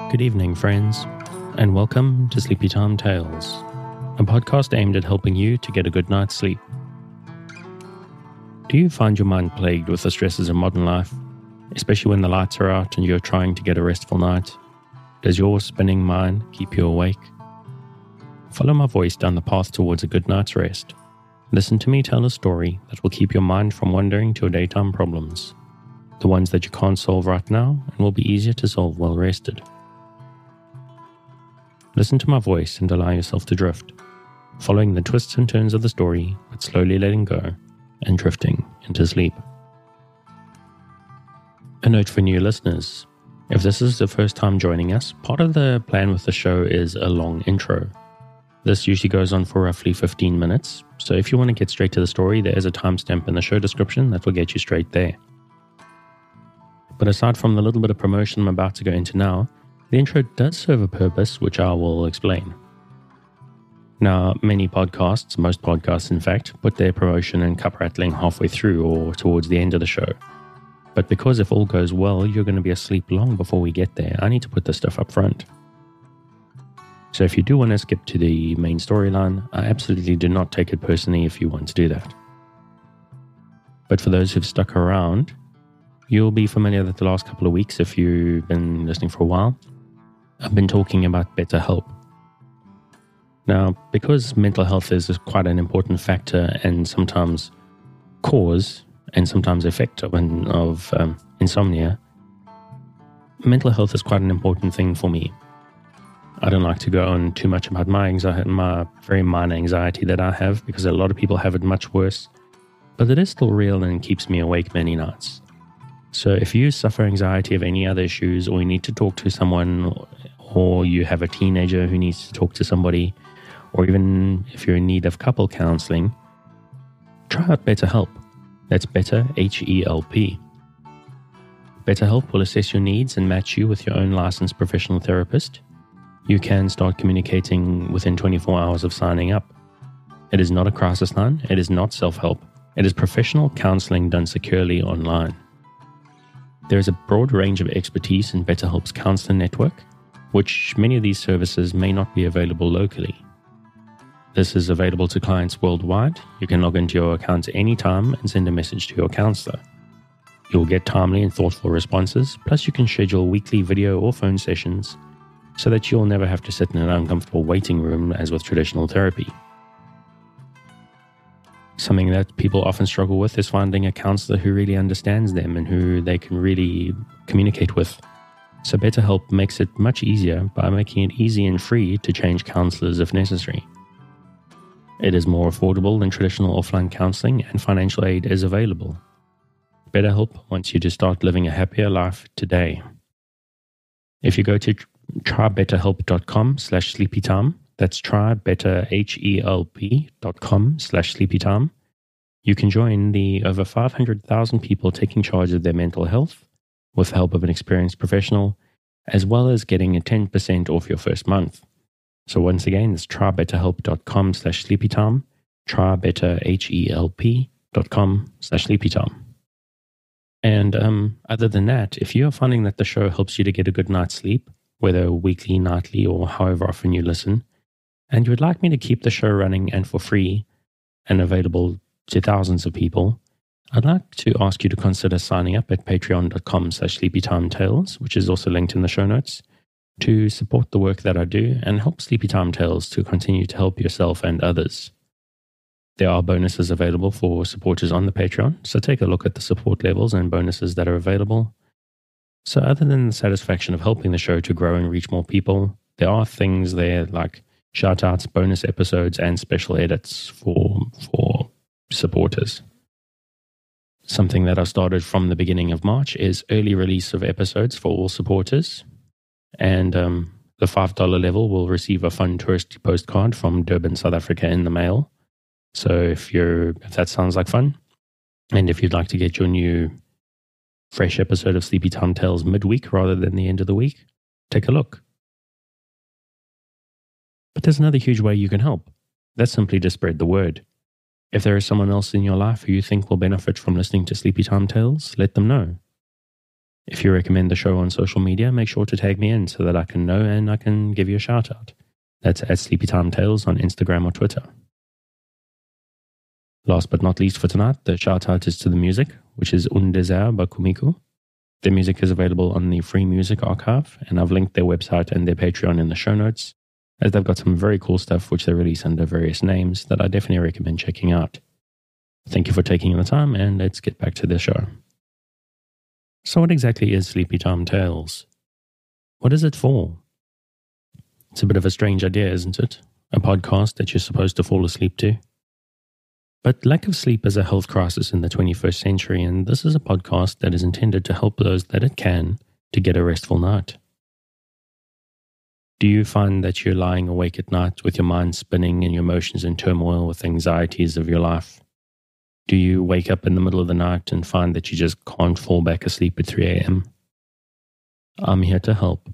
Good evening, friends, and welcome to Sleepy Time Tales, a podcast aimed at helping you to get a good night's sleep. Do you find your mind plagued with the stresses of modern life, especially when the lights are out and you're trying to get a restful night? Does your spinning mind keep you awake? Follow my voice down the path towards a good night's rest. Listen to me tell a story that will keep your mind from wandering to your daytime problems, the ones that you can't solve right now and will be easier to solve well rested. Listen to my voice and allow yourself to drift, following the twists and turns of the story, but slowly letting go and drifting into sleep. A note for new listeners: if this is the first time joining us, part of the plan with the show is a long intro. This usually goes on for roughly 15 minutes, so if you want to get straight to the story, there is a timestamp in the show description that will get you straight there. But aside from the little bit of promotion I'm about to go into now, the intro does serve a purpose, which I will explain. Now, most podcasts in fact, put their promotion and cup rattling halfway through or towards the end of the show. But because if all goes well, you're going to be asleep long before we get there, I need to put this stuff up front. So if you do want to skip to the main storyline, I absolutely do not take it personally if you want to do that. But for those who've stuck around, you'll be familiar that the last couple of weeks, if you've been listening for a while, I've been talking about BetterHelp. Now, because mental health is quite an important factor and sometimes cause and sometimes effect of insomnia, mental health is quite an important thing for me. I don't like to go on too much about my very minor anxiety that I have, because a lot of people have it much worse, but it is still real and keeps me awake many nights. So if you suffer anxiety of any other issues, or you need to talk to someone, or you have a teenager who needs to talk to somebody, or even if you're in need of couple counseling, try out BetterHelp. That's Better, H-E-L-P. BetterHelp will assess your needs and match you with your own licensed professional therapist. You can start communicating within 24 hours of signing up. It is not a crisis line. It is not self-help. It is professional counseling done securely online. There is a broad range of expertise in BetterHelp's counselor network, which many of these services may not be available locally. This is available to clients worldwide. You can log into your account at any time and send a message to your counselor. You'll get timely and thoughtful responses, plus you can schedule weekly video or phone sessions so that you'll never have to sit in an uncomfortable waiting room as with traditional therapy. Something that people often struggle with is finding a counselor who really understands them and who they can really communicate with. So BetterHelp makes it much easier by making it easy and free to change counselors if necessary. It is more affordable than traditional offline counseling, and financial aid is available. BetterHelp wants you to start living a happier life today. If you go to trybetterhelp.com/sleepytime, that's trybetterhelp.com/sleepytime, you can join the over 500,000 people taking charge of their mental health with the help of an experienced professional, as well as getting a 10% off your first month. So once again, it's trybetterhelp.com/sleepytime, trybetterhelp.com/sleepytime. And other than that, if you're finding that the show helps you to get a good night's sleep, whether weekly, nightly, or however often you listen, and you would like me to keep the show running and for free and available to thousands of people, I'd like to ask you to consider signing up at patreon.com/sleepytimetales, which is also linked in the show notes, to support the work that I do and help Sleepy Time Tales to continue to help yourself and others. There are bonuses available for supporters on the Patreon, so take a look at the support levels and bonuses that are available. So other than the satisfaction of helping the show to grow and reach more people, there are things there like shout-outs, bonus episodes, and special edits for supporters. Something that I started from the beginning of March is early release of episodes for all supporters. And the $5 level will receive a fun touristy postcard from Durban, South Africa in the mail. So if that sounds like fun, and if you'd like to get your new fresh episode of Sleepy Time Tales midweek rather than the end of the week, take a look. But there's another huge way you can help. That's simply to spread the word. If there is someone else in your life who you think will benefit from listening to Sleepy Time Tales, let them know. If you recommend the show on social media, make sure to tag me in so that I can know and I can give you a shout out. That's at Sleepytime Tales on Instagram or Twitter. Last but not least for tonight, the shout out is to the music, which is Un Desire by Kumiko. Their music is available on the Free Music Archive, and I've linked their website and their Patreon in the show notes, as they've got some very cool stuff which they release under various names that I definitely recommend checking out. Thank you for taking the time, and let's get back to the show. So what exactly is Sleepytime Tales? What is it for? It's a bit of a strange idea, isn't it? A podcast that you're supposed to fall asleep to. But lack of sleep is a health crisis in the 21st century, and this is a podcast that is intended to help those that it can to get a restful night. Do you find that you're lying awake at night with your mind spinning and your emotions in turmoil with anxieties of your life? Do you wake up in the middle of the night and find that you just can't fall back asleep at 3 a.m.? I'm here to help.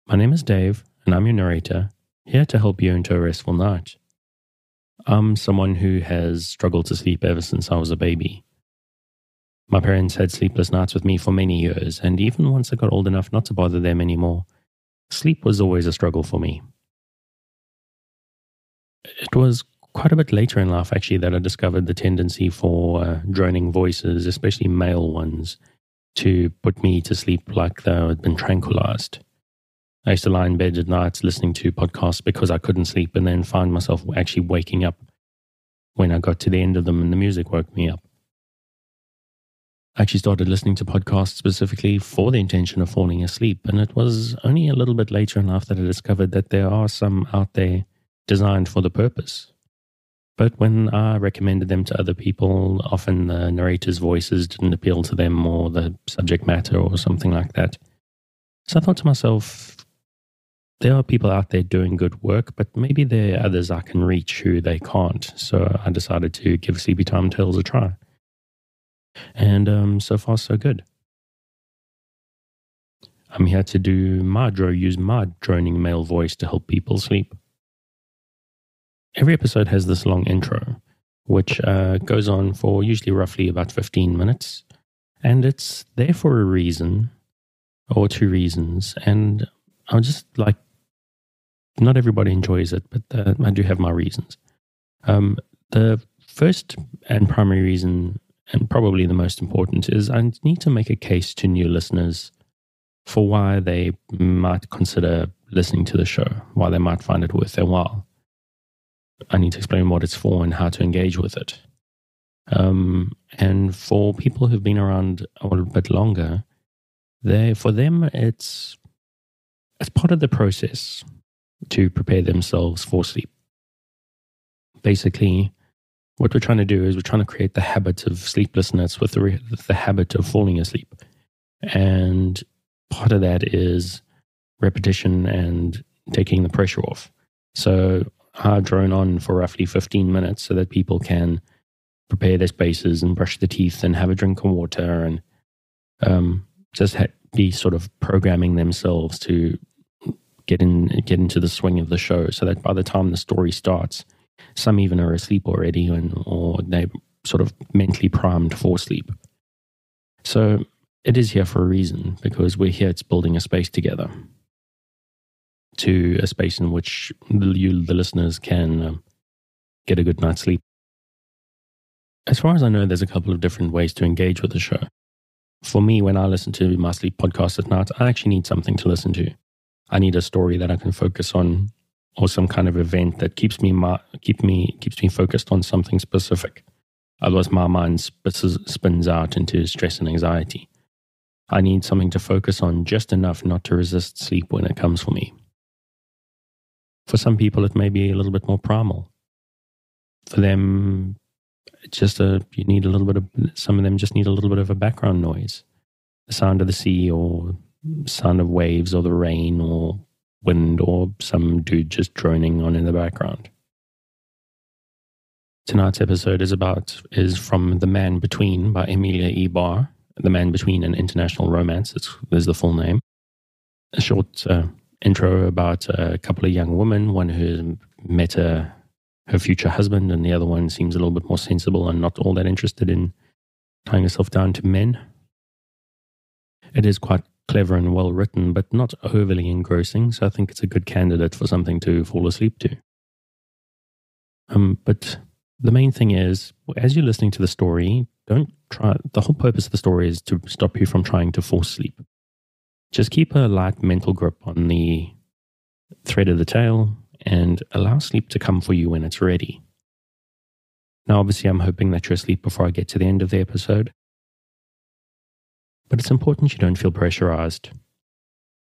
My name is Dave, and I'm your narrator, here to help you into a restful night. I'm someone who has struggled to sleep ever since I was a baby. My parents had sleepless nights with me for many years, and even once I got old enough not to bother them anymore, sleep was always a struggle for me. It was quite a bit later in life, actually, that I discovered the tendency for droning voices, especially male ones, to put me to sleep like though I'd been tranquilized. I used to lie in bed at nights listening to podcasts because I couldn't sleep, and then find myself actually waking up when I got to the end of them and the music woke me up. I actually started listening to podcasts specifically for the intention of falling asleep, and it was only a little bit later in life that I discovered that there are some out there designed for the purpose. But when I recommended them to other people, often the narrator's voices didn't appeal to them, or the subject matter or something like that. So I thought to myself, there are people out there doing good work, but maybe there are others I can reach who they can't. So I decided to give Sleepytime Tales a try. And so far, so good. I'm here to use my droning male voice to help people sleep. Every episode has this long intro, which goes on for usually roughly about 15 minutes. And it's there for a reason, or two reasons. And I'll just not everybody enjoys it, but I do have my reasons. The first and primary reason, and probably the most important, is I need to make a case to new listeners for why they might consider listening to the show, why they might find it worth their while. I need to explain what it's for and how to engage with it. And for people who've been around a little bit longer, for them, it's part of the process to prepare themselves for sleep. Basically, what we're trying to do is we're trying to create the habit of sleeplessness with the habit of falling asleep. And part of that is repetition and taking the pressure off. So I drone on for roughly 15 minutes so that people can prepare their spaces and brush their teeth and have a drink of water and just be sort of programming themselves to get into the swing of the show, so that by the time the story starts, some even are asleep already or they're sort of mentally primed for sleep. So it is here for a reason, because we're here, it's building a space together, to a space in which the listeners can get a good night's sleep. As far as I know, there's a couple of different ways to engage with the show. For me, when I listen to my sleep podcast at night, I actually need something to listen to. I need a story that I can focus on, or some kind of event that keeps me focused on something specific. Otherwise, my mind spins out into stress and anxiety. I need something to focus on just enough not to resist sleep when it comes for me. For some people, it may be a little bit more primal. For them, it's just some of them just need a little bit of a background noise. The sound of the sea, or sound of waves, or the rain, or wind, or some dude just droning on in the background. Tonight's episode is from The Man Between by Amelia E. Barr. The Man Between, an International Romance is the full name. A short intro about a couple of young women, one who met her future husband, and the other one seems a little bit more sensible and not all that interested in tying herself down to men. It is quite clever and well written, but not overly engrossing, so I think it's a good candidate for something to fall asleep to. But the main thing is, as you're listening to the story, don't try. The whole purpose of the story is to stop you from trying to force sleep. Just keep a light mental grip on the thread of the tale and allow sleep to come for you when it's ready. Now, obviously, I'm hoping that you're asleep before I get to the end of the episode. But it's important you don't feel pressurized.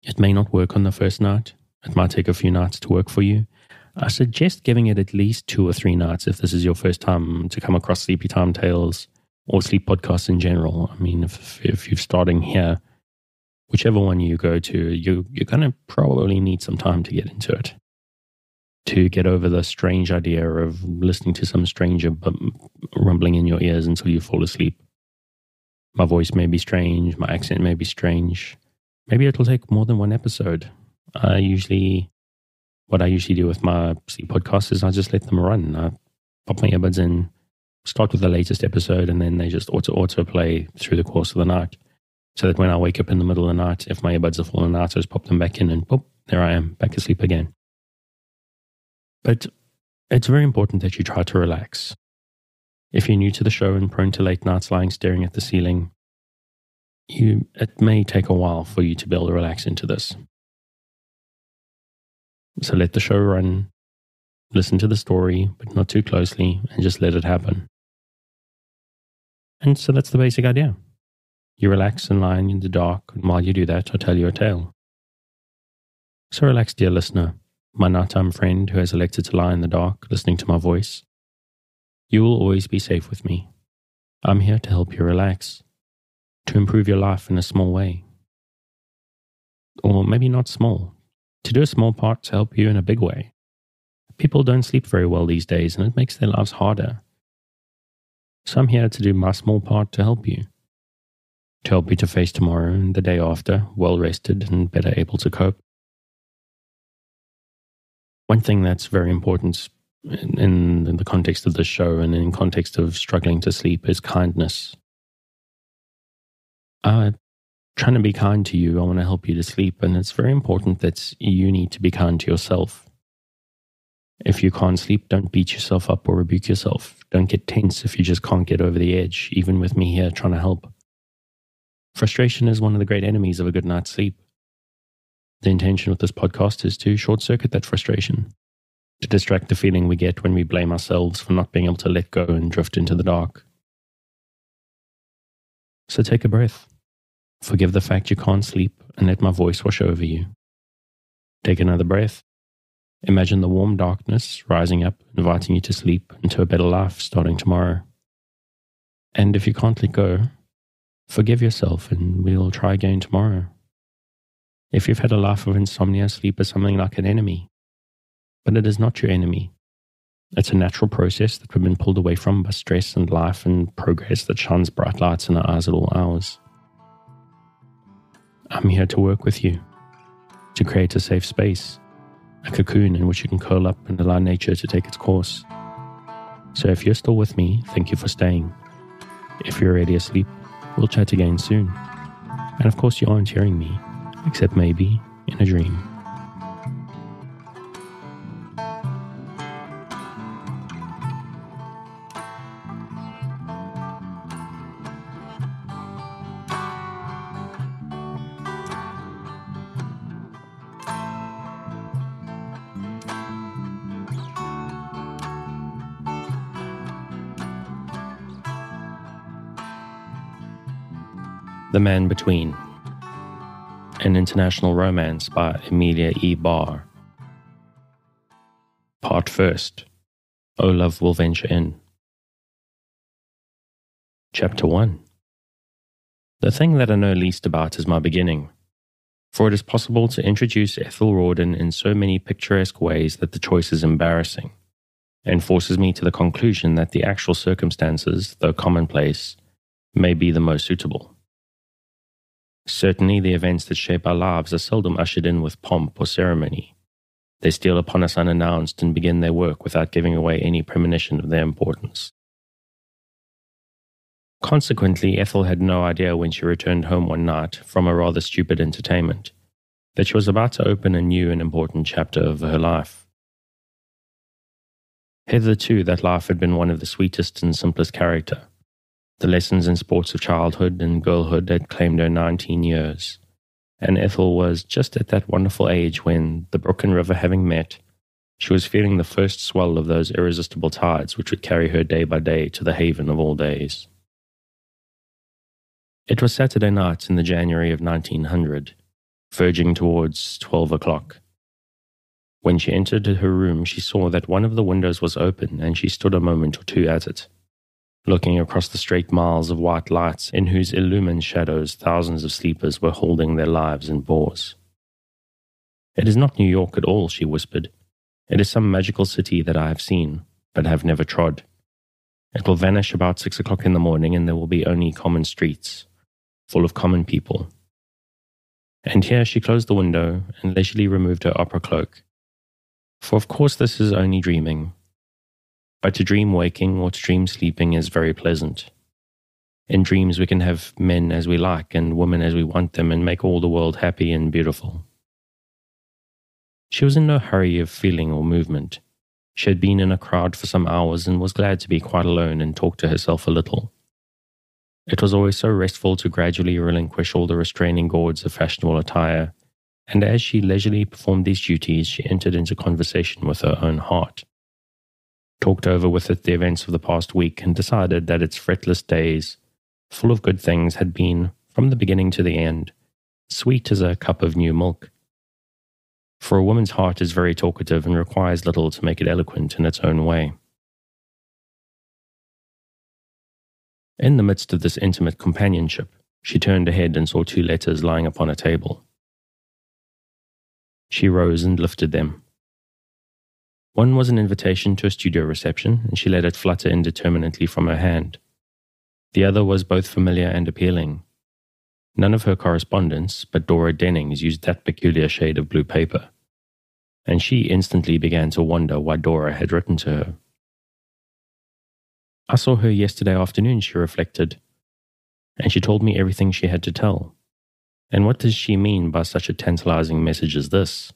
It may not work on the first night. It might take a few nights to work for you. I suggest giving it at least 2 or 3 nights if this is your first time to come across Sleepy Time Tales or sleep podcasts in general. I mean, if you're starting here, whichever one you go to, you're going to probably need some time to get into it, to get over the strange idea of listening to some stranger rumbling in your ears until you fall asleep. My voice may be strange, my accent may be strange. Maybe it'll take more than one episode. What I usually do with my sleep podcasts is I just let them run. I pop my earbuds in, start with the latest episode, and then they just auto-play through the course of the night. So that when I wake up in the middle of the night, if my earbuds are falling out, I just pop them back in and boop, there I am, back asleep again. But it's very important that you try to relax. If you're new to the show and prone to late nights lying staring at the ceiling, it may take a while for you to be able to relax into this. So let the show run, listen to the story, but not too closely, and just let it happen. And so that's the basic idea. You relax and lie in the dark, and while you do that, I'll tell you a tale. So relax, dear listener, my nighttime friend who has elected to lie in the dark, listening to my voice. You will always be safe with me. I'm here to help you relax, to improve your life in a small way. Or maybe not small, to do a small part to help you in a big way. People don't sleep very well these days, and it makes their lives harder. So I'm here to do my small part to help you to face tomorrow and the day after, well rested and better able to cope. One thing that's very important in the context of this show and in context of struggling to sleep is kindness. Trying to be kind to you, I want to help you to sleep, and it's very important that you need to be kind to yourself. If you can't sleep, don't beat yourself up or rebuke yourself. Don't get tense if you just can't get over the edge, even with me here trying to help. Frustration is one of the great enemies of a good night's sleep. The intention with this podcast is to short-circuit that frustration, to distract the feeling we get when we blame ourselves for not being able to let go and drift into the dark. So take a breath. Forgive the fact you can't sleep and let my voice wash over you. Take another breath. Imagine the warm darkness rising up, inviting you to sleep into a better life starting tomorrow. And if you can't let go, forgive yourself and we'll try again tomorrow. If you've had a life of insomnia, sleep is something like an enemy. But it is not your enemy. It's a natural process that we've been pulled away from by stress and life and progress that shines bright lights in our eyes at all hours. I'm here to work with you, to create a safe space, a cocoon in which you can curl up and allow nature to take its course. So if you're still with me, thank you for staying. If you're already asleep, we'll chat again soon. And of course you aren't hearing me, except maybe in a dream. The Man Between, an international romance by Amelia E. Barr. Part first. O Love Will Venture In. Chapter 1. The thing that I know least about is my beginning, for it is possible to introduce Ethel Rawdon in so many picturesque ways that the choice is embarrassing, and forces me to the conclusion that the actual circumstances, though commonplace, may be the most suitable. Certainly, the events that shape our lives are seldom ushered in with pomp or ceremony. They steal upon us unannounced and begin their work without giving away any premonition of their importance. Consequently, Ethel had no idea when she returned home one night from a rather stupid entertainment that she was about to open a new and important chapter of her life. Hitherto, that life had been one of the sweetest and simplest character. The lessons and sports of childhood and girlhood had claimed her 19 years, and Ethel was just at that wonderful age when, the brook and river having met, she was feeling the first swell of those irresistible tides which would carry her day by day to the haven of all days. It was Saturday night in the January of 1900, verging towards 12 o'clock. When she entered her room, she saw that one of the windows was open, and she stood a moment or two at it, looking across the straight miles of white lights in whose illumined shadows thousands of sleepers were holding their lives in pause. "It is not New York at all," she whispered. "It is some magical city that I have seen, but have never trod. It will vanish about 6 o'clock in the morning, and there will be only common streets, full of common people." And here she closed the window and leisurely removed her opera cloak. For of course this is only dreaming. But to dream waking or to dream sleeping is very pleasant. In dreams we can have men as we like and women as we want them and make all the world happy and beautiful. She was in no hurry of feeling or movement. She had been in a crowd for some hours and was glad to be quite alone and talk to herself a little. It was always so restful to gradually relinquish all the restraining gauds of fashionable attire, and as she leisurely performed these duties, she entered into conversation with her own heart, talked over with it the events of the past week, and decided that its fretless days, full of good things, had been, from the beginning to the end, sweet as a cup of new milk. For a woman's heart is very talkative and requires little to make it eloquent in its own way. In the midst of this intimate companionship, she turned ahead and saw 2 letters lying upon a table. She rose and lifted them. One was an invitation to a studio reception, and she let it flutter indeterminately from her hand. The other was both familiar and appealing. None of her correspondents, but Dora Dennings, used that peculiar shade of blue paper, and she instantly began to wonder why Dora had written to her. "I saw her yesterday afternoon," she reflected, "and she told me everything she had to tell. And what does she mean by such a tantalizing message as this?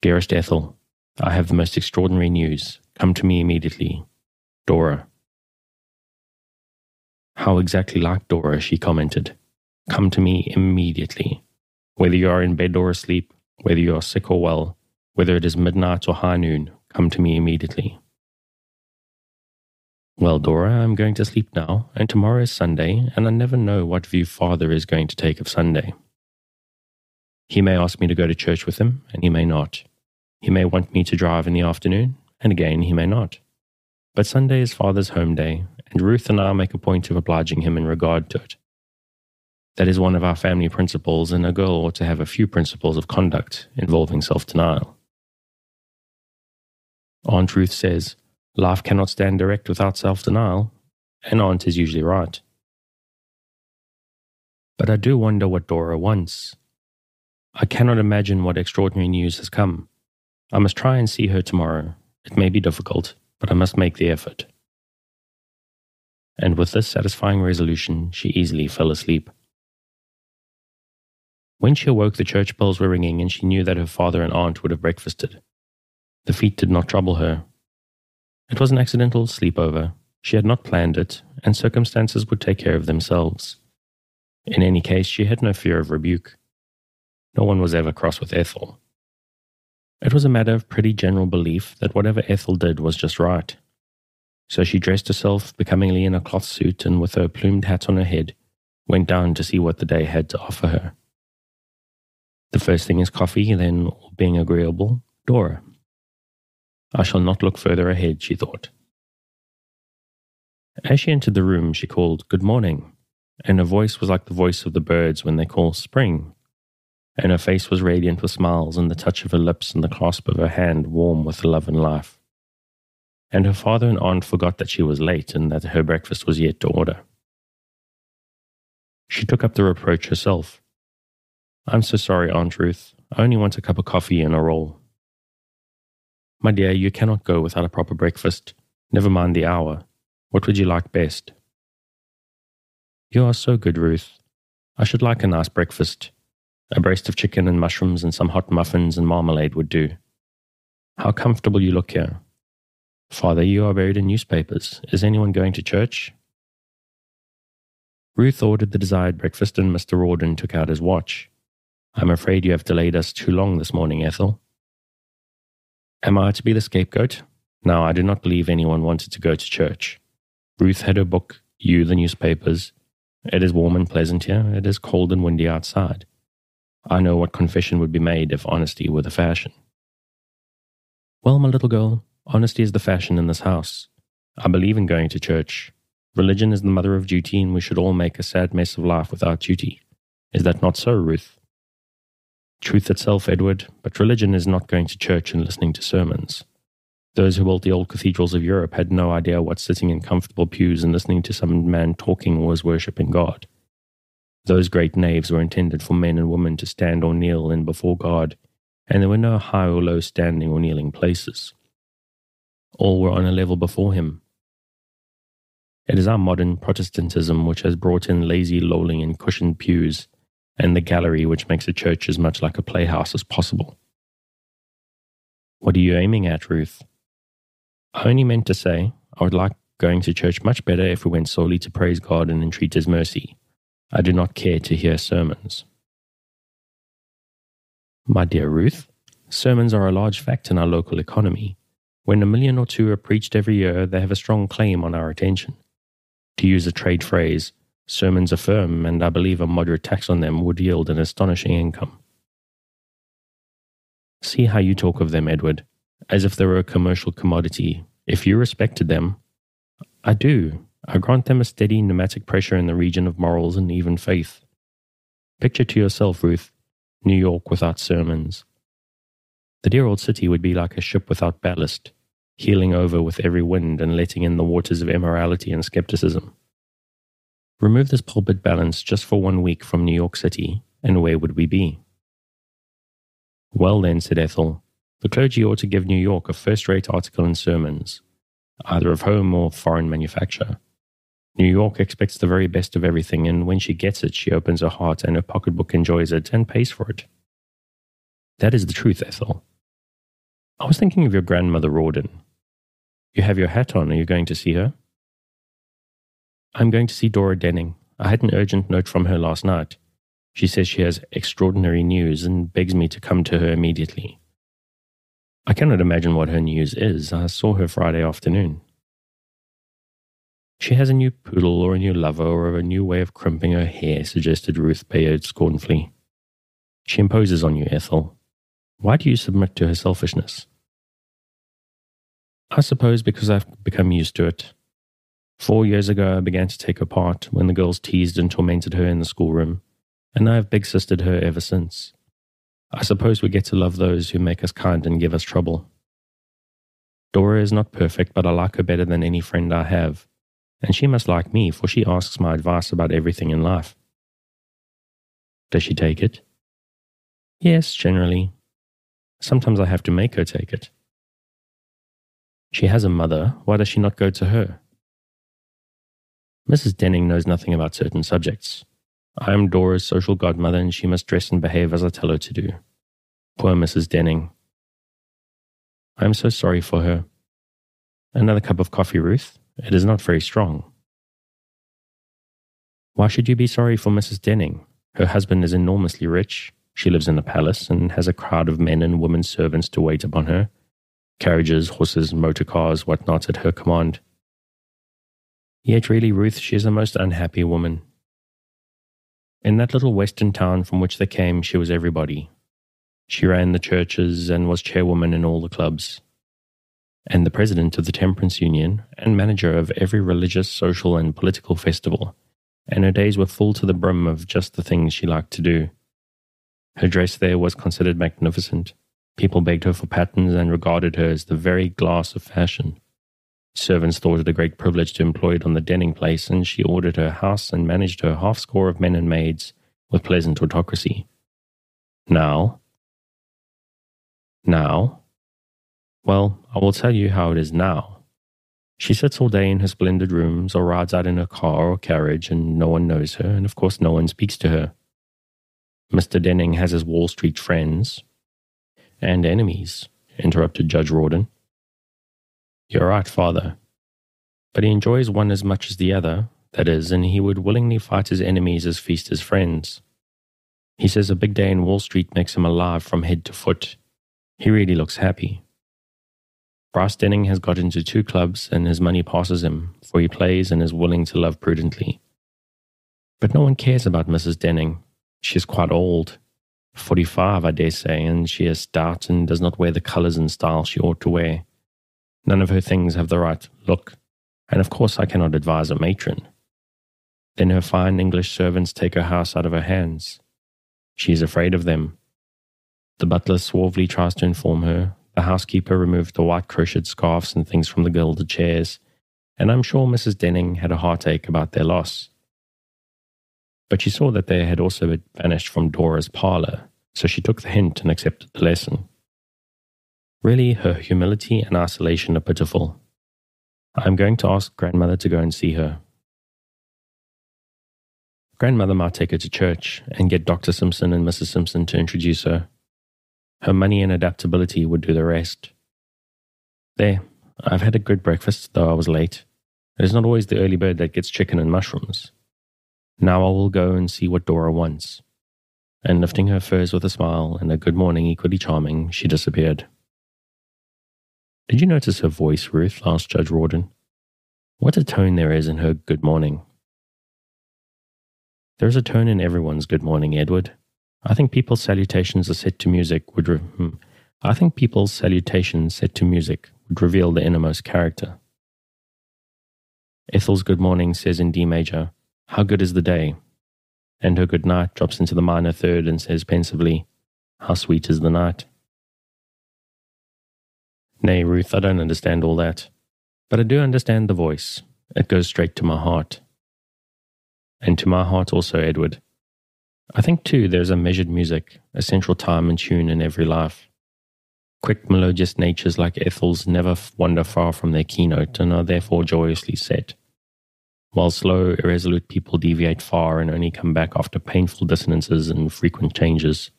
Dearest Ethel, I have the most extraordinary news. Come to me immediately. Dora." How exactly like Dora, she commented. Come to me immediately. Whether you are in bed or asleep, whether you are sick or well, whether it is midnight or high noon, come to me immediately. Well, Dora, I'm going to sleep now, and tomorrow is Sunday, and I never know what view Father is going to take of Sunday. He may ask me to go to church with him, and he may not. He may want me to drive in the afternoon, and again he may not. But Sunday is Father's home day, and Ruth and I make a point of obliging him in regard to it. That is one of our family principles, and a girl ought to have a few principles of conduct involving self-denial. Aunt Ruth says, life cannot stand direct without self-denial, and Aunt is usually right. But I do wonder what Dora wants. I cannot imagine what extraordinary news has come. I must try and see her tomorrow. It may be difficult, but I must make the effort. And with this satisfying resolution, she easily fell asleep. When she awoke, the church bells were ringing, and she knew that her father and aunt would have breakfasted. The feat did not trouble her. It was an accidental sleepover. She had not planned it, and circumstances would take care of themselves. In any case, she had no fear of rebuke. No one was ever cross with Ethel. It was a matter of pretty general belief that whatever Ethel did was just right. So she dressed herself becomingly in a cloth suit, and with her plumed hat on her head, went down to see what the day had to offer her. The first thing is coffee, then, being agreeable, Dora. I shall not look further ahead, she thought. As she entered the room, she called, "Good morning," and her voice was like the voice of the birds when they call spring, and her face was radiant with smiles, and the touch of her lips and the clasp of her hand warm with love and life. And her father and aunt forgot that she was late and that her breakfast was yet to order. She took up the reproach herself. "I'm so sorry, Aunt Ruth. I only want a cup of coffee and a roll." "My dear, you cannot go without a proper breakfast. Never mind the hour. What would you like best?" You are so good, Ruth. I should like a nice breakfast. A breast of chicken and mushrooms and some hot muffins and marmalade would do. How comfortable you look here. Father, you are buried in newspapers. Is anyone going to church? Ruth ordered the desired breakfast and Mr. Rawdon took out his watch. I'm afraid you have delayed us too long this morning, Ethel. Am I to be the scapegoat? Now, I do not believe anyone wanted to go to church. Ruth had her book, you the newspapers. It is warm and pleasant here. It is cold and windy outside. I know what confession would be made if honesty were the fashion. Well, my little girl, honesty is the fashion in this house. I believe in going to church. Religion is the mother of duty, and we should all make a sad mess of life without duty. Is that not so, Ruth? Truth itself, Edward, but religion is not going to church and listening to sermons. Those who built the old cathedrals of Europe had no idea what sitting in comfortable pews and listening to some man talking was worshipping God. Those great naves were intended for men and women to stand or kneel in before God, and there were no high or low standing or kneeling places. All were on a level before him. It is our modern Protestantism which has brought in lazy lolling in cushioned pews, and the gallery which makes a church as much like a playhouse as possible. What are you aiming at, Ruth? I only meant to say I would like going to church much better if we went solely to praise God and entreat His mercy. I do not care to hear sermons. My dear Ruth, sermons are a large fact in our local economy. When 1 million or 2 are preached every year, they have a strong claim on our attention. To use a trade phrase, sermons are firm, and I believe a moderate tax on them would yield an astonishing income. See how you talk of them, Edward, as if they were a commercial commodity. If you respected them, I do. I grant them a steady pneumatic pressure in the region of morals and even faith. Picture to yourself, Ruth, New York without sermons. The dear old city would be like a ship without ballast, heeling over with every wind and letting in the waters of immorality and skepticism. Remove this pulpit balance just for 1 week from New York City, and where would we be? Well then, said Ethel, the clergy ought to give New York a first-rate article in sermons, either of home or foreign manufacture. New York expects the very best of everything, and when she gets it, she opens her heart and her pocketbook enjoys it and pays for it. That is the truth, Ethel. I was thinking of your grandmother Rawdon. You have your hat on. Are you going to see her? I'm going to see Dora Denning. I had an urgent note from her last night. She says she has extraordinary news and begs me to come to her immediately. I cannot imagine what her news is. I saw her Friday afternoon. She has a new poodle or a new lover or a new way of crimping her hair, suggested Ruth Bayard scornfully. She imposes on you, Ethel. Why do you submit to her selfishness? I suppose because I've become used to it. 4 years ago I began to take her part when the girls teased and tormented her in the schoolroom, and I have big-sistered her ever since. I suppose we get to love those who make us kind and give us trouble. Dora is not perfect, but I like her better than any friend I have, and she must like me, for she asks my advice about everything in life. Does she take it? Yes, generally. Sometimes I have to make her take it. She has a mother. Why does she not go to her? Mrs. Denning knows nothing about certain subjects. I am Dora's social godmother, and she must dress and behave as I tell her to do. Poor Mrs. Denning. I am so sorry for her. Another cup of coffee, Ruth? It is not very strong. Why should you be sorry for Mrs. Denning? Her husband is enormously rich. She lives in a palace and has a crowd of men and women servants to wait upon her. Carriages, horses, motor cars, what not at her command. Yet really, Ruth, she is a most unhappy woman. In that little western town from which they came, she was everybody. She ran the churches and was chairwoman in all the clubs, and the president of the Temperance Union, and manager of every religious, social, and political festival, and her days were full to the brim of just the things she liked to do. Her dress there was considered magnificent. People begged her for patterns and regarded her as the very glass of fashion. Servants thought it a great privilege to employ it on the Denning place, and she ordered her house and managed her half-score of men and maids with pleasant autocracy. Now, well, I will tell you how it is now. She sits all day in her splendid rooms or rides out in her car or carriage, and no one knows her, and of course no one speaks to her. Mr. Denning has his Wall Street friends and enemies, interrupted Judge Rawdon. You're right, Father. But he enjoys one as much as the other, that is, and he would willingly fight his enemies as feast his friends. He says a big day in Wall Street makes him alive from head to foot. He really looks happy. Bryce Denning has got into 2 clubs and his money passes him, for he plays and is willing to love prudently. But no one cares about Mrs. Denning. She is quite old, 45 I dare say, and she is stout and does not wear the colours and style she ought to wear. None of her things have the right look, and of course I cannot advise a matron. Then her fine English servants take her house out of her hands. She is afraid of them. The butler suavely tries to inform her. The housekeeper removed the white crocheted scarves and things from the gilded chairs, and I'm sure Mrs. Denning had a heartache about their loss. But she saw that they had also vanished from Dora's parlour, so she took the hint and accepted the lesson. Really, her humility and isolation are pitiful. I am going to ask Grandmother to go and see her. Grandmother might take her to church and get Dr. Simpson and Mrs. Simpson to introduce her. Her money and adaptability would do the rest. There, I've had a good breakfast, though I was late. It is not always the early bird that gets chicken and mushrooms. Now I will go and see what Dora wants. And lifting her furs with a smile and a good morning equally charming, she disappeared. Did you notice her voice, Ruth? Asked Judge Rawdon. What a tone there is in her good morning. There is a tone in everyone's good morning, Edward. I think people's salutations set to music would reveal the innermost character. Ethel's good morning says in D major, "How good is the day?" And her good night drops into the minor third and says pensively, "How sweet is the night?" Nay, Ruth, I don't understand all that. But I do understand the voice. It goes straight to my heart. And to my heart also, Edward. I think, too, there's a measured music, a central time and tune in every life. Quick, melodious natures like Ethel's never wander far from their keynote and are therefore joyously set, while slow, irresolute people deviate far and only come back after painful dissonances and frequent changes.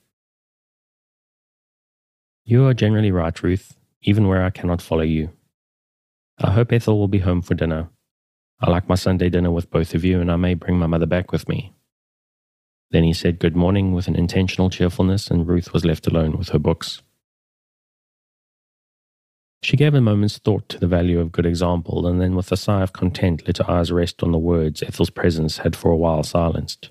You are generally right, Ruth, even where I cannot follow you. I hope Ethel will be home for dinner. I like my Sunday dinner with both of you, and I may bring my mother back with me. Then he said good morning with an intentional cheerfulness, and Ruth was left alone with her books. She gave a moment's thought to the value of good example, and then with a sigh of content let her eyes rest on the words Ethel's presence had for a while silenced.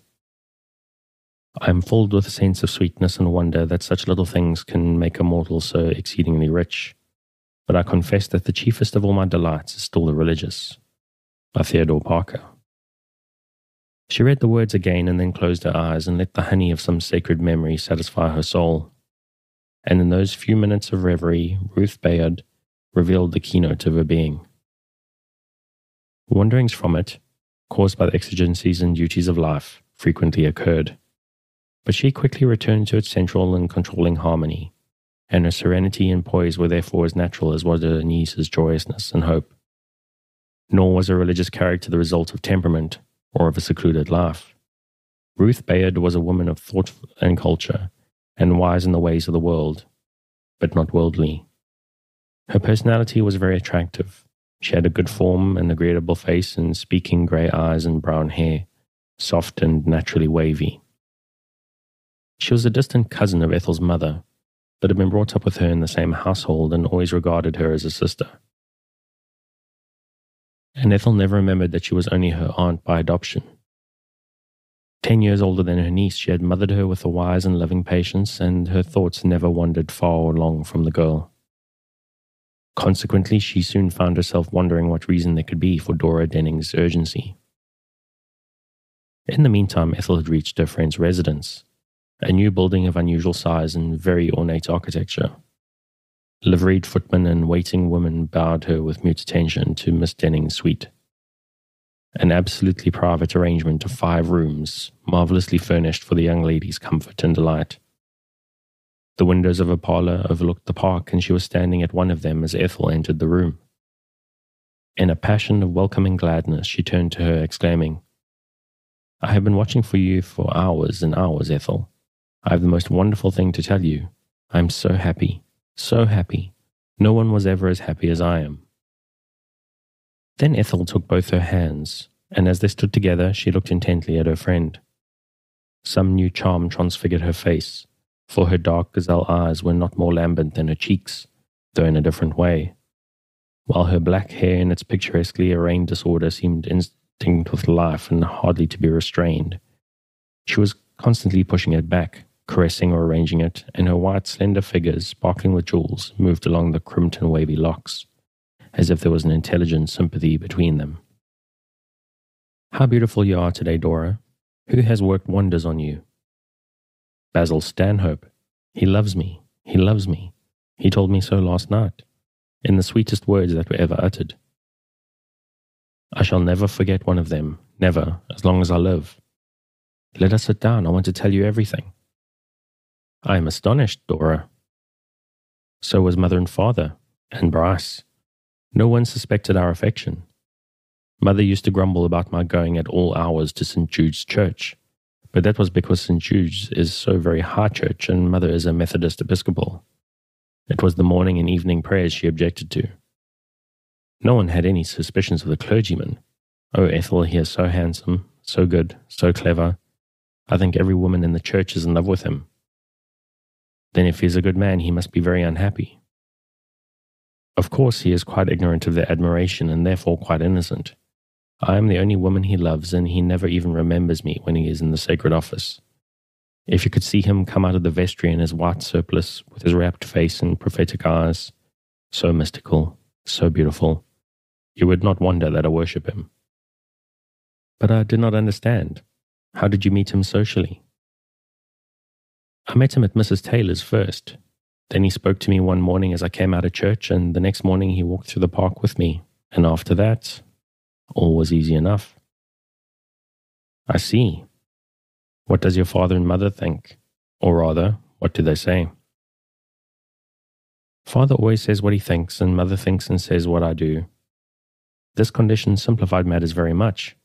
I am filled with a sense of sweetness and wonder that such little things can make a mortal so exceedingly rich, but I confess that the chiefest of all my delights is still the religious. By Theodore Parker. She read the words again and then closed her eyes and let the honey of some sacred memory satisfy her soul. And in those few minutes of reverie, Ruth Bayard revealed the keynote of her being. Wanderings from it, caused by the exigencies and duties of life, frequently occurred. But she quickly returned to its central and controlling harmony, and her serenity and poise were therefore as natural as was her niece's joyousness and hope. Nor was her religious character the result of temperament or of a secluded life. Ruth Bayard was a woman of thought and culture, and wise in the ways of the world, but not worldly. Her personality was very attractive. She had a good form, an agreeable face, and speaking grey eyes and brown hair, soft and naturally wavy. She was a distant cousin of Ethel's mother, but had been brought up with her in the same household and always regarded her as a sister. And Ethel never remembered that she was only her aunt by adoption. 10 years older than her niece, she had mothered her with a wise and loving patience, and her thoughts never wandered far or long from the girl. Consequently, she soon found herself wondering what reason there could be for Dora Denning's urgency. In the meantime, Ethel had reached her friend's residence, a new building of unusual size and very ornate architecture. Liveried footmen and waiting women bowed her with mute attention to Miss Denning's suite. An absolutely private arrangement of 5 rooms, marvelously furnished for the young lady's comfort and delight. The windows of her parlour overlooked the park, and she was standing at one of them as Ethel entered the room. In a passion of welcoming gladness, she turned to her, exclaiming, "I have been watching for you for hours and hours, Ethel. I have the most wonderful thing to tell you. I am so happy, so happy. No one was ever as happy as I am." Then Ethel took both her hands, and as they stood together, she looked intently at her friend. Some new charm transfigured her face, for her dark gazelle eyes were not more lambent than her cheeks, though in a different way, while her black hair in its picturesquely arranged disorder seemed instinct with life and hardly to be restrained. She was constantly pushing it back, caressing or arranging it, and her white, slender figures, sparkling with jewels, moved along the crimped and wavy locks, as if there was an intelligent sympathy between them. "How beautiful you are today, Dora. Who has worked wonders on you?" "Basil Stanhope. He loves me. He loves me. He told me so last night, in the sweetest words that were ever uttered. I shall never forget one of them, never, as long as I live. Let us sit down. I want to tell you everything." "I am astonished, Dora." "So was Mother and Father, and Bryce. No one suspected our affection. Mother used to grumble about my going at all hours to St. Jude's Church, but that was because St. Jude's is so very high church and Mother is a Methodist Episcopal. It was the morning and evening prayers she objected to. No one had any suspicions of the clergyman. Oh, Ethel, he is so handsome, so good, so clever. I think every woman in the church is in love with him. Then if he is a good man, he must be very unhappy. Of course, he is quite ignorant of their admiration and therefore quite innocent. I am the only woman he loves, and he never even remembers me when he is in the sacred office. If you could see him come out of the vestry in his white surplice, with his rapt face and prophetic eyes, so mystical, so beautiful, you would not wonder that I worship him." "But I did not understand. How did you meet him socially?" "I met him at Mrs. Taylor's first. Then he spoke to me one morning as I came out of church, and the next morning he walked through the park with me, and after that, all was easy enough." "I see. What does your father and mother think? Or rather, what do they say?" "Father always says what he thinks, and mother thinks and says what I do. This condition simplified matters very much.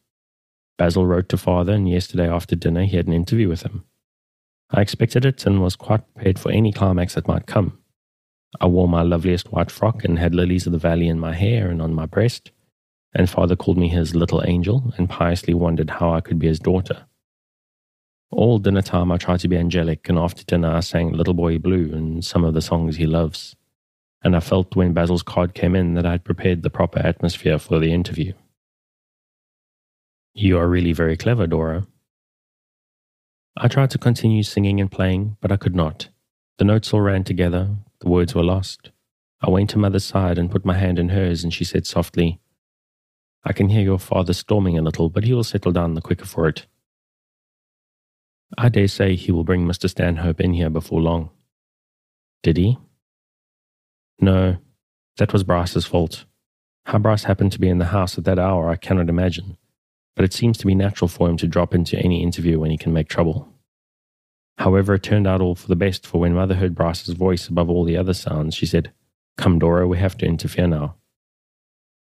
Basil wrote to father, and yesterday after dinner he had an interview with him. I expected it and was quite prepared for any climax that might come. I wore my loveliest white frock and had lilies of the valley in my hair and on my breast, and father called me his little angel and piously wondered how I could be his daughter. All dinner time I tried to be angelic, and after dinner I sang Little Boy Blue and some of the songs he loves, and I felt when Basil's card came in that I had prepared the proper atmosphere for the interview." "You are really very clever, Dora." I tried to continue singing and playing, but I could not. The notes all ran together, the words were lost. I went to Mother's side and put my hand in hers, and she said softly, "I can hear your father storming a little, but he will settle down the quicker for it. I dare say he will bring Mr. Stanhope in here before long." "Did he?" "No, that was Bryce's fault. How Bryce happened to be in the house at that hour I cannot imagine, but it seems to be natural for him to drop into any interview when he can make trouble. However, it turned out all for the best, for when Mother heard Bryce's voice above all the other sounds, she said, 'Come, Dora, we have to interfere now.'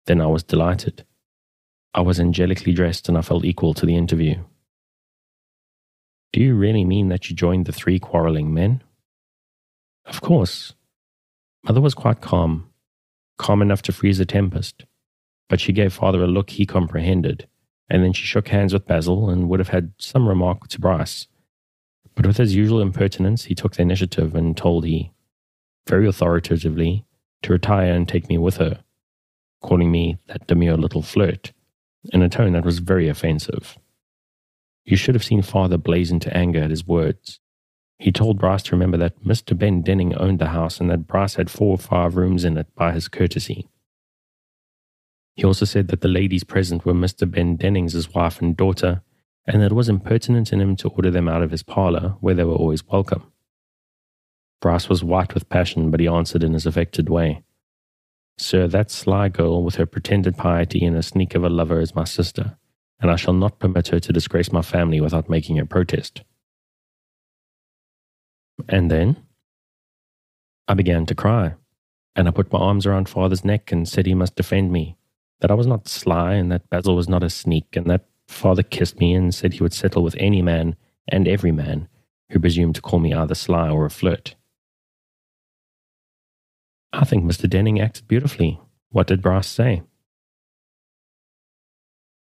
Then I was delighted. I was angelically dressed and I felt equal to the interview." "Do you really mean that you joined the 3 quarrelling men?" "Of course. Mother was quite calm enough to freeze a tempest, but she gave father a look he comprehended, and then she shook hands with Basil and would have had some remark to Bryce. But with his usual impertinence, he took the initiative and told he, very authoritatively, to retire and take me with her, calling me that demure little flirt, in a tone that was very offensive. You should have seen father blaze into anger at his words. He told Bryce to remember that Mr. Ben Denning owned the house and that Bryce had 4 or 5 rooms in it by his courtesy. He also said that the ladies present were Mr. Ben Denning's wife and daughter, and that it was impertinent in him to order them out of his parlour, where they were always welcome. Bryce was white with passion, but he answered in his affected way, "Sir, that sly girl with her pretended piety and a sneak of a lover is my sister, and I shall not permit her to disgrace my family without making her protest." And then I began to cry, and I put my arms around father's neck and said he must defend me, that I was not sly and that Basil was not a sneak, and that father kissed me and said he would settle with any man and every man who presumed to call me either sly or a flirt. I think Mr. Denning acted beautifully. What did Bryce say?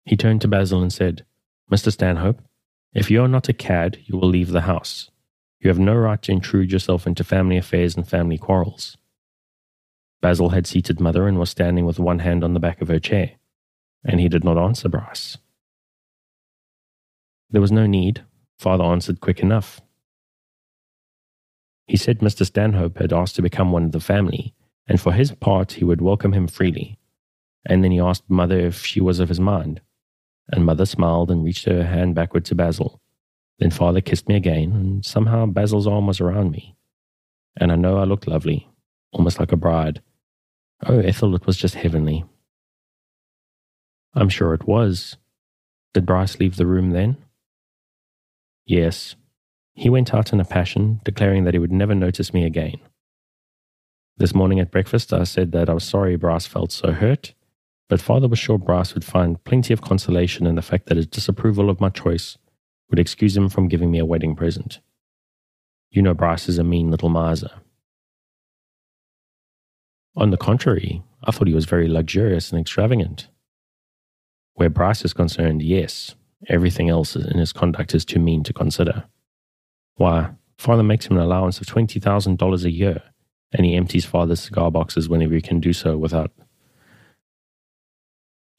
He turned to Basil and said, Mr. Stanhope, if you are not a cad, you will leave the house. You have no right to intrude yourself into family affairs and family quarrels. Basil had seated Mother and was standing with one hand on the back of her chair, and he did not answer Bryce. There was no need. Father answered quick enough. He said Mr. Stanhope had asked to become one of the family, and for his part he would welcome him freely. And then he asked Mother if she was of his mind, and Mother smiled and reached her hand backward to Basil. Then Father kissed me again, and somehow Basil's arm was around me. And I know I looked lovely, almost like a bride. Oh, Ethel, it was just heavenly. I'm sure it was. Did Bryce leave the room then? Yes. He went out in a passion, declaring that he would never notice me again. This morning at breakfast I said that I was sorry Bryce felt so hurt, but Father was sure Bryce would find plenty of consolation in the fact that his disapproval of my choice would excuse him from giving me a wedding present. You know Bryce is a mean little miser. On the contrary, I thought he was very luxurious and extravagant. Where Bryce is concerned, yes. Everything else in his conduct is too mean to consider. Why, Father makes him an allowance of $20,000 a year, and he empties Father's cigar boxes whenever he can do so without...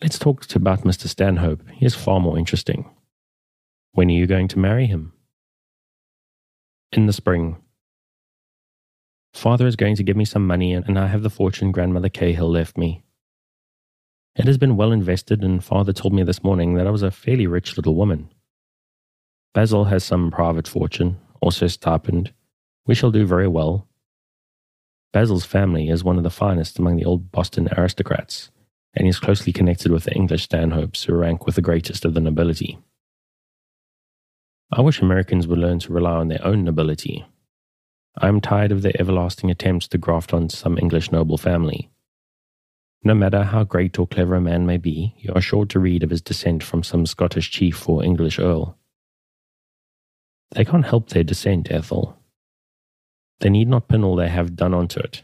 Let's talk about Mr. Stanhope. He is far more interesting. When are you going to marry him? In the spring. Father is going to give me some money, and I have the fortune Grandmother Cahill left me. It has been well invested, and Father told me this morning that I was a fairly rich little woman. Basil has some private fortune, also stipend. We shall do very well. Basil's family is one of the finest among the old Boston aristocrats, and is closely connected with the English Stanhopes, who rank with the greatest of the nobility. I wish Americans would learn to rely on their own nobility. I am tired of their everlasting attempts to graft on some English noble family. No matter how great or clever a man may be, you are sure to read of his descent from some Scottish chief or English earl. They can't help their descent, Ethel. They need not pin all they have done onto it.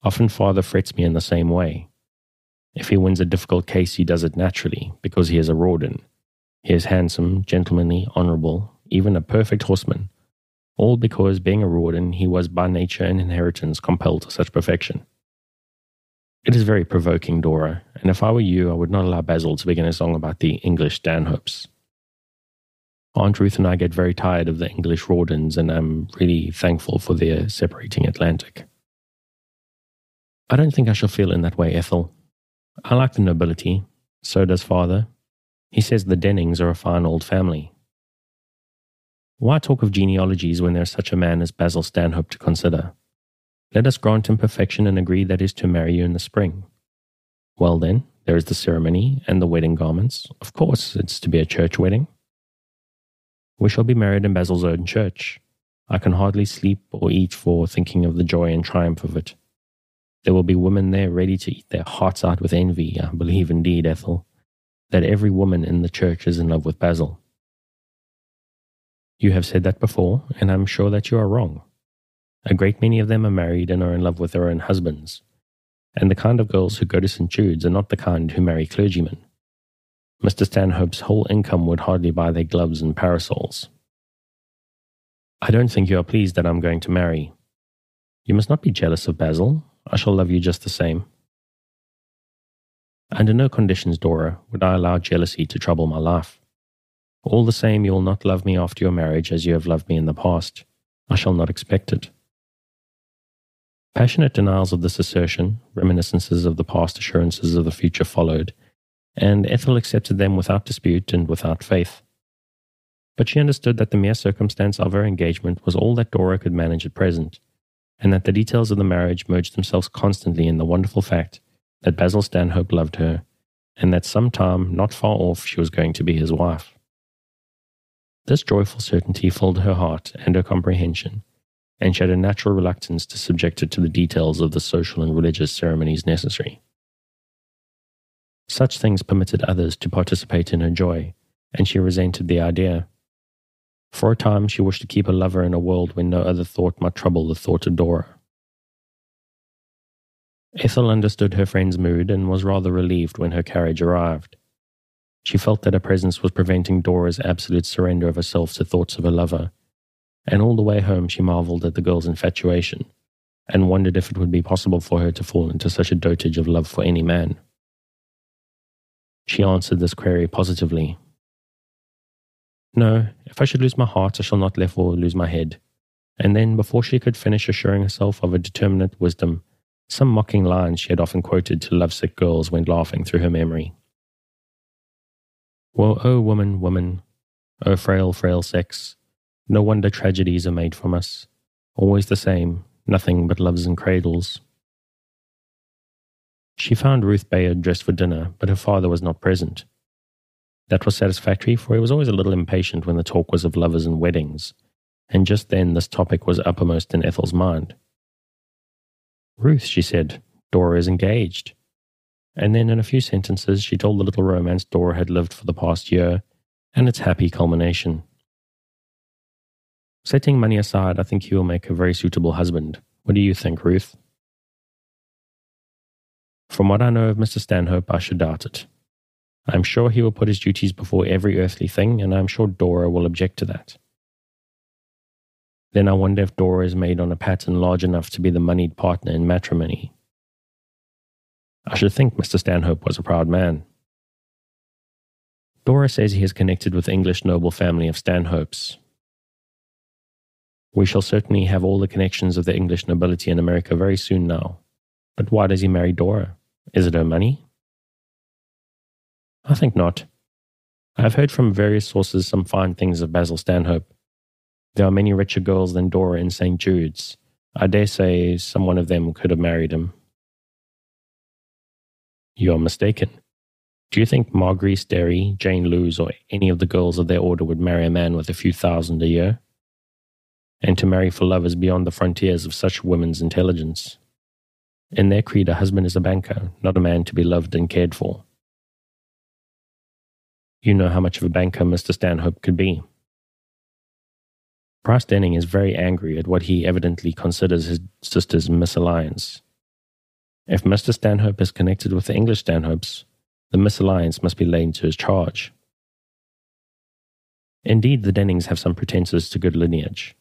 Often Father frets me in the same way. If he wins a difficult case, he does it naturally, because he is a Rawdon. He is handsome, gentlemanly, honourable, even a perfect horseman, all because, being a Rawdon, he was by nature and inheritance compelled to such perfection. It is very provoking, Dora, and if I were you, I would not allow Basil to begin a song about the English Stanhopes. Aunt Ruth and I get very tired of the English Rawdons, and I'm really thankful for their separating Atlantic. I don't think I shall feel in that way, Ethel. I like the nobility. So does Father. He says the Dennings are a fine old family. Why talk of genealogies when there is such a man as Basil Stanhope to consider? Let us grant him perfection and agree that he is to marry you in the spring. Well then, there is the ceremony and the wedding garments. Of course, it's to be a church wedding. We shall be married in Basil's own church. I can hardly sleep or eat for thinking of the joy and triumph of it. There will be women there ready to eat their hearts out with envy. I believe indeed, Ethel, that every woman in the church is in love with Basil. You have said that before, and I'm sure that you are wrong. A great many of them are married and are in love with their own husbands, and the kind of girls who go to St. Jude's are not the kind who marry clergymen. Mr. Stanhope's whole income would hardly buy their gloves and parasols. I don't think you are pleased that I'm going to marry. You must not be jealous of Basil. I shall love you just the same. Under no conditions, Dora, would I allow jealousy to trouble my life. All the same, you will not love me after your marriage as you have loved me in the past. I shall not expect it. Passionate denials of this assertion, reminiscences of the past, assurances of the future followed, and Ethel accepted them without dispute and without faith. But she understood that the mere circumstance of her engagement was all that Dora could manage at present, and that the details of the marriage merged themselves constantly in the wonderful fact that Basil Stanhope loved her, and that some time not far off she was going to be his wife. This joyful certainty filled her heart and her comprehension, and she had a natural reluctance to subject it to the details of the social and religious ceremonies necessary. Such things permitted others to participate in her joy, and she resented the idea. For a time, she wished to keep a lover in a world where no other thought might trouble the thought of Dora. Ethel understood her friend's mood and was rather relieved when her carriage arrived. She felt that her presence was preventing Dora's absolute surrender of herself to thoughts of her lover, and all the way home she marveled at the girl's infatuation, and wondered if it would be possible for her to fall into such a dotage of love for any man. She answered this query positively. No, if I should lose my heart, I shall not therefore lose my head. And then, before she could finish assuring herself of her determinate wisdom, some mocking lines she had often quoted to lovesick girls went laughing through her memory. Well, oh woman, woman, oh frail, frail sex, no wonder tragedies are made from us, always the same, nothing but loves and cradles. She found Ruth Bayard dressed for dinner, but her father was not present. That was satisfactory, for he was always a little impatient when the talk was of lovers and weddings, and just then this topic was uppermost in Ethel's mind. Ruth, she said, Dora is engaged. And then in a few sentences she told the little romance Dora had lived for the past year, and its happy culmination. Setting money aside, I think he will make a very suitable husband. What do you think, Ruth? From what I know of Mr. Stanhope, I should doubt it. I am sure he will put his duties before every earthly thing, and I am sure Dora will object to that. Then I wonder if Dora is made on a pattern large enough to be the moneyed partner in matrimony. I should think Mr. Stanhope was a proud man. Dora says he is connected with the English noble family of Stanhopes. We shall certainly have all the connections of the English nobility in America very soon now. But why does he marry Dora? Is it her money? I think not. I have heard from various sources some fine things of Basil Stanhope. There are many richer girls than Dora in St. Jude's. I dare say some one of them could have married him. You are mistaken. Do you think Marguerite Derry, Jane Lewes, or any of the girls of their order would marry a man with a few thousand a year? And to marry for love is beyond the frontiers of such women's intelligence. In their creed, a husband is a banker, not a man to be loved and cared for. You know how much of a banker Mr. Stanhope could be. Bryce Denning is very angry at what he evidently considers his sister's misalliance. If Mr. Stanhope is connected with the English Stanhopes, the misalliance must be laid to his charge. Indeed, the Dennings have some pretenses to good lineage,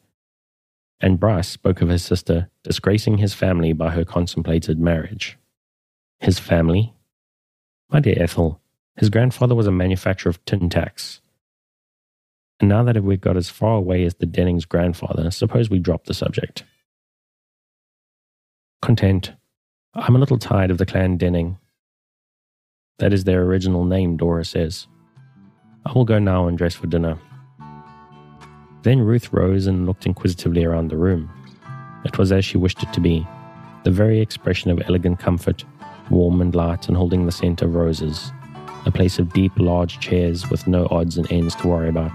and Bryce spoke of his sister disgracing his family by her contemplated marriage. His family? My dear Ethel, his grandfather was a manufacturer of tin tacks. And now that we've got as far away as the Dennings' grandfather, suppose we drop the subject. Content. I'm a little tired of the clan Denning. That is their original name, Dora says. I will go now and dress for dinner. Then Ruth rose and looked inquisitively around the room. It was as she wished it to be, the very expression of elegant comfort, warm and light and holding the scent of roses, a place of deep, large chairs with no odds and ends to worry about,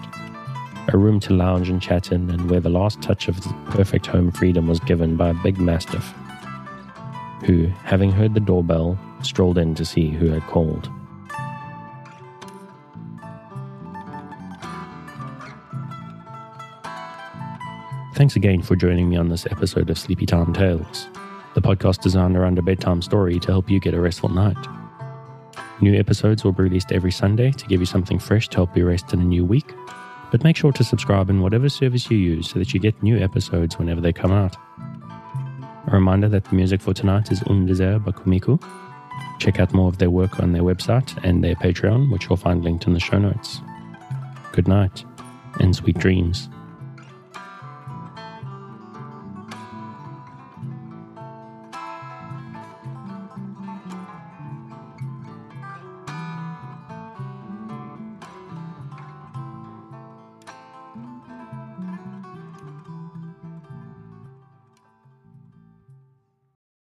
a room to lounge and chat in, and where the last touch of the perfect home freedom was given by a big mastiff, who, having heard the doorbell, strolled in to see who had called. Thanks again for joining me on this episode of Sleepy Time Tales, the podcast designed around a bedtime story to help you get a restful night. New episodes will be released every Sunday to give you something fresh to help you rest in a new week, but make sure to subscribe in whatever service you use so that you get new episodes whenever they come out. A reminder that the music for tonight is Un Désert by Kumiko. Check out more of their work on their website and their Patreon, which you'll find linked in the show notes. Good night, and sweet dreams.